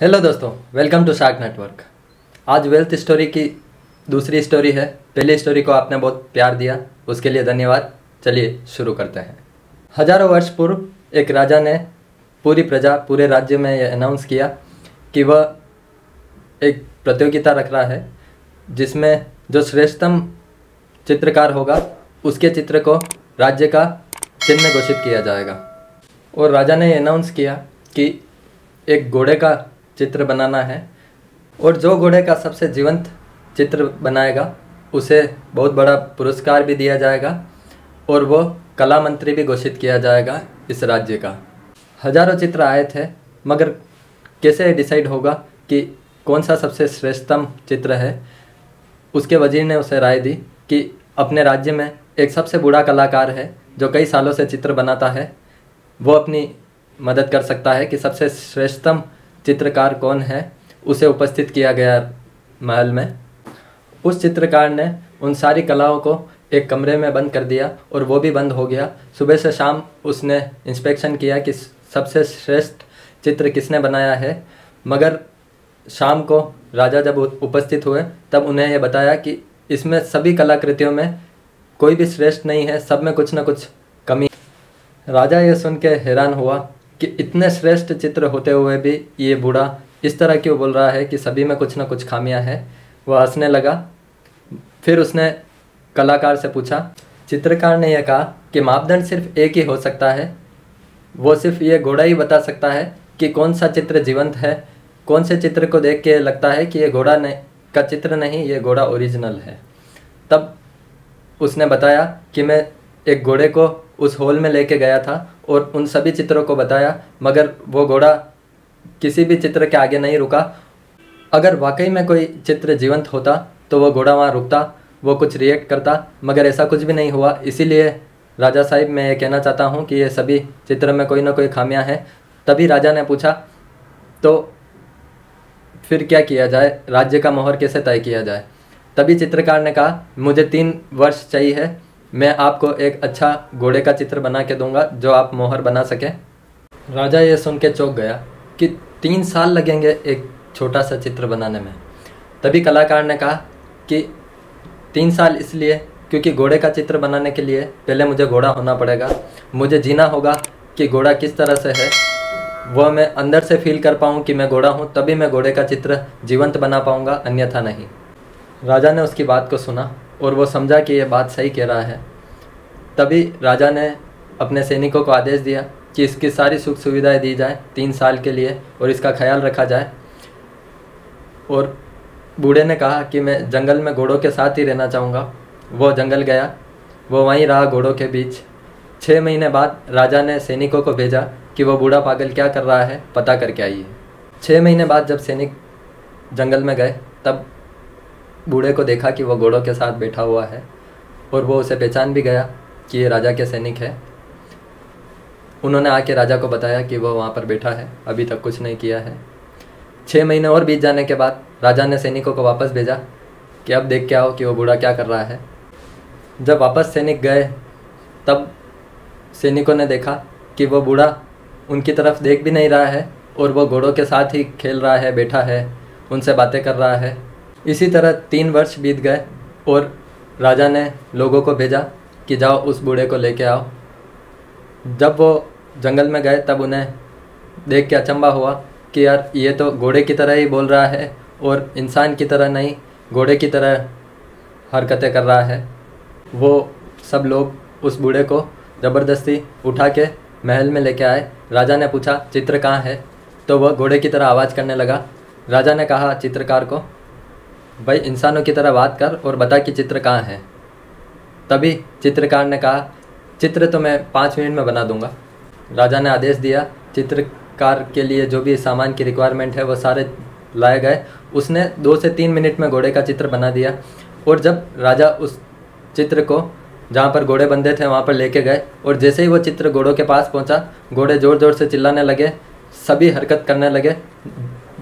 Hello दोस्तों, welcome to shark network. आज wealth story की दूसरी स्टोरी है। पहली स्टोरी को आपने बहुत प्यार दिया, उसके लिए धन्यवाद। चलिए शुरू करते हैं। हजारों वर्ष पूर्व एक राजा ने पूरी प्रजा, पूरे राज्य में यह अनाउंस किया कि वह एक प्रतियोगिता रख रहा है जिसमें जो श्रेष्ठतम चित्रकार होगा उसके चित्र को राज्य का चिन्ह घोषित किया जाएगा। और राजा ने अनाउंस किया कि एक घोड़े का चित्र बनाना है और जो घोड़े का सबसे जीवंत चित्र बनाएगा उसे बहुत बड़ा पुरस्कार भी दिया जाएगा और वो कला मंत्री भी घोषित किया जाएगा इस राज्य का। हजारों चित्र आए थे, मगर कैसे डिसाइड होगा कि कौन सा सबसे श्रेष्ठतम चित्र है। उसके वजीर ने उसे राय दी कि अपने राज्य में एक सबसे बूढ़ा कलाकार है जो कई सालों से चित्र बनाता है, वो अपनी मदद कर सकता है कि सबसे श्रेष्ठतम चित्रकार कौन है। उसे उपस्थित किया गया महल में। उस चित्रकार ने उन सारी कलाओं को एक कमरे में बंद कर दिया और वो भी बंद हो गया। सुबह से शाम उसने इंस्पेक्शन किया कि सबसे श्रेष्ठ चित्र किसने बनाया है, मगर शाम को राजा जब उपस्थित हुए तब उन्हें यह बताया कि इसमें सभी कलाकृतियों में कोई भी श्रेष्ठ नहीं है, सब में कुछ न कुछ कमी। राजा ये सुन के हैरान हुआ कि इतने श्रेष्ठ चित्र होते हुए भी ये बूढ़ा इस तरह क्यों बोल रहा है कि सभी में कुछ न कुछ खामियां हैं। वह हंसने लगा। फिर उसने कलाकार से पूछा। चित्रकार ने यह कहा कि मापदंड सिर्फ एक ही हो सकता है, वो सिर्फ ये घोड़ा ही बता सकता है कि कौन सा चित्र जीवंत है, कौन से चित्र को देख के लगता है कि ये घोड़ा का चित्र नहीं, ये घोड़ा ओरिजिनल है। तब उसने बताया कि मैं एक घोड़े को उस हॉल में लेके गया था और उन सभी चित्रों को बताया, मगर वो घोड़ा किसी भी चित्र के आगे नहीं रुका। अगर वाकई में कोई चित्र जीवंत होता तो वो घोड़ा वहाँ रुकता, वो कुछ रिएक्ट करता, मगर ऐसा कुछ भी नहीं हुआ। इसीलिए राजा साहिब, मैं ये कहना चाहता हूँ कि ये सभी चित्र में कोई ना कोई खामियां हैं। तभी राजा ने पूछा, तो फिर क्या किया जाए, राज्य का मोहर कैसे तय किया जाए। तभी चित्रकार ने कहा, मुझे 3 वर्ष चाहिए, मैं आपको एक अच्छा घोड़े का चित्र बना के दूंगा जो आप मोहर बना सकें। राजा ये सुन के चौंक गया कि 3 साल लगेंगे एक छोटा सा चित्र बनाने में। तभी कलाकार ने कहा कि 3 साल इसलिए क्योंकि घोड़े का चित्र बनाने के लिए पहले मुझे घोड़ा होना पड़ेगा, मुझे जीना होगा कि घोड़ा किस तरह से है, वह मैं अंदर से फील कर पाऊँ कि मैं घोड़ा हूँ, तभी मैं घोड़े का चित्र जीवंत बना पाऊँगा, अन्यथा नहीं। राजा ने उसकी बात को सुना और वो समझा कि यह बात सही कह रहा है। तभी राजा ने अपने सैनिकों को आदेश दिया कि इसकी सारी सुख सुविधाएं दी जाए 3 साल के लिए और इसका ख्याल रखा जाए। और बूढ़े ने कहा कि मैं जंगल में घोड़ों के साथ ही रहना चाहूँगा। वो जंगल गया, वो वहीं रहा घोड़ों के बीच। 6 महीने बाद राजा ने सैनिकों को भेजा कि वो बूढ़ा पागल क्या कर रहा है, पता करके आइए। 6 महीने बाद जब सैनिक जंगल में गए तब बूढ़े को देखा कि वो घोड़ों के साथ बैठा हुआ है और वो उसे पहचान भी गया कि ये राजा के सैनिक है। उन्होंने आके राजा को बताया कि वो वहाँ पर बैठा है, अभी तक कुछ नहीं किया है। 6 महीने और बीत जाने के बाद राजा ने सैनिकों को वापस भेजा कि अब देख के आओ कि वो बूढ़ा क्या कर रहा है। जब वापस सैनिक गए तब सैनिकों ने देखा कि वो बूढ़ा उनकी तरफ देख भी नहीं रहा है और वो घोड़ों के साथ ही खेल रहा है, बैठा है, उनसे बातें कर रहा है। इसी तरह 3 वर्ष बीत गए और राजा ने लोगों को भेजा कि जाओ उस बूढ़े को लेके आओ। जब वो जंगल में गए तब उन्हें देख के अचंभा हुआ कि यार ये तो घोड़े की तरह ही बोल रहा है और इंसान की तरह नहीं, घोड़े की तरह हरकतें कर रहा है। वो सब लोग उस बूढ़े को ज़बरदस्ती उठा के महल में लेके आए। राजा ने पूछा, चित्र कहाँ है, तो वह घोड़े की तरह आवाज़ करने लगा। राजा ने कहा चित्रकार को, भाई इंसानों की तरह बात कर और बता कि चित्र कहाँ है। तभी चित्रकार ने कहा, चित्र तो मैं 5 मिनट में बना दूंगा। राजा ने आदेश दिया, चित्रकार के लिए जो भी सामान की रिक्वायरमेंट है वो सारे लाए गए। उसने 2 से 3 मिनट में घोड़े का चित्र बना दिया। और जब राजा उस चित्र को जहाँ पर घोड़े बंधे थे वहाँ पर लेके गए और जैसे ही वो चित्र घोड़ों के पास पहुँचा, घोड़े ज़ोर ज़ोर से चिल्लाने लगे, सभी हरकत करने लगे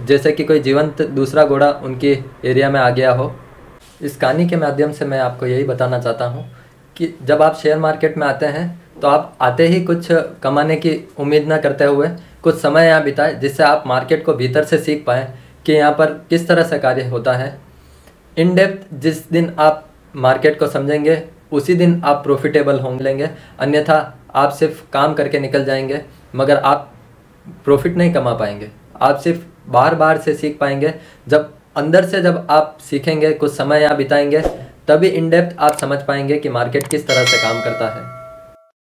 जैसे कि कोई जीवंत दूसरा घोड़ा उनकी एरिया में आ गया हो। इस कहानी के माध्यम से मैं आपको यही बताना चाहता हूँ कि जब आप शेयर मार्केट में आते हैं तो आप आते ही कुछ कमाने की उम्मीद ना करते हुए कुछ समय यहाँ बिताएं, जिससे आप मार्केट को भीतर से सीख पाएँ कि यहाँ पर किस तरह से कार्य होता है। इन डेप्थ जिस दिन आप मार्केट को समझेंगे उसी दिन आप प्रॉफिटेबल होंगे, अन्यथा आप सिर्फ काम करके निकल जाएंगे मगर आप प्रॉफिट नहीं कमा पाएंगे। आप सिर्फ बार बार से सीख पाएंगे। जब अंदर से जब आप सीखेंगे, कुछ समय यहाँ बिताएंगे, तभी इन डेप्थ आप समझ पाएंगे कि मार्केट किस तरह से काम करता है।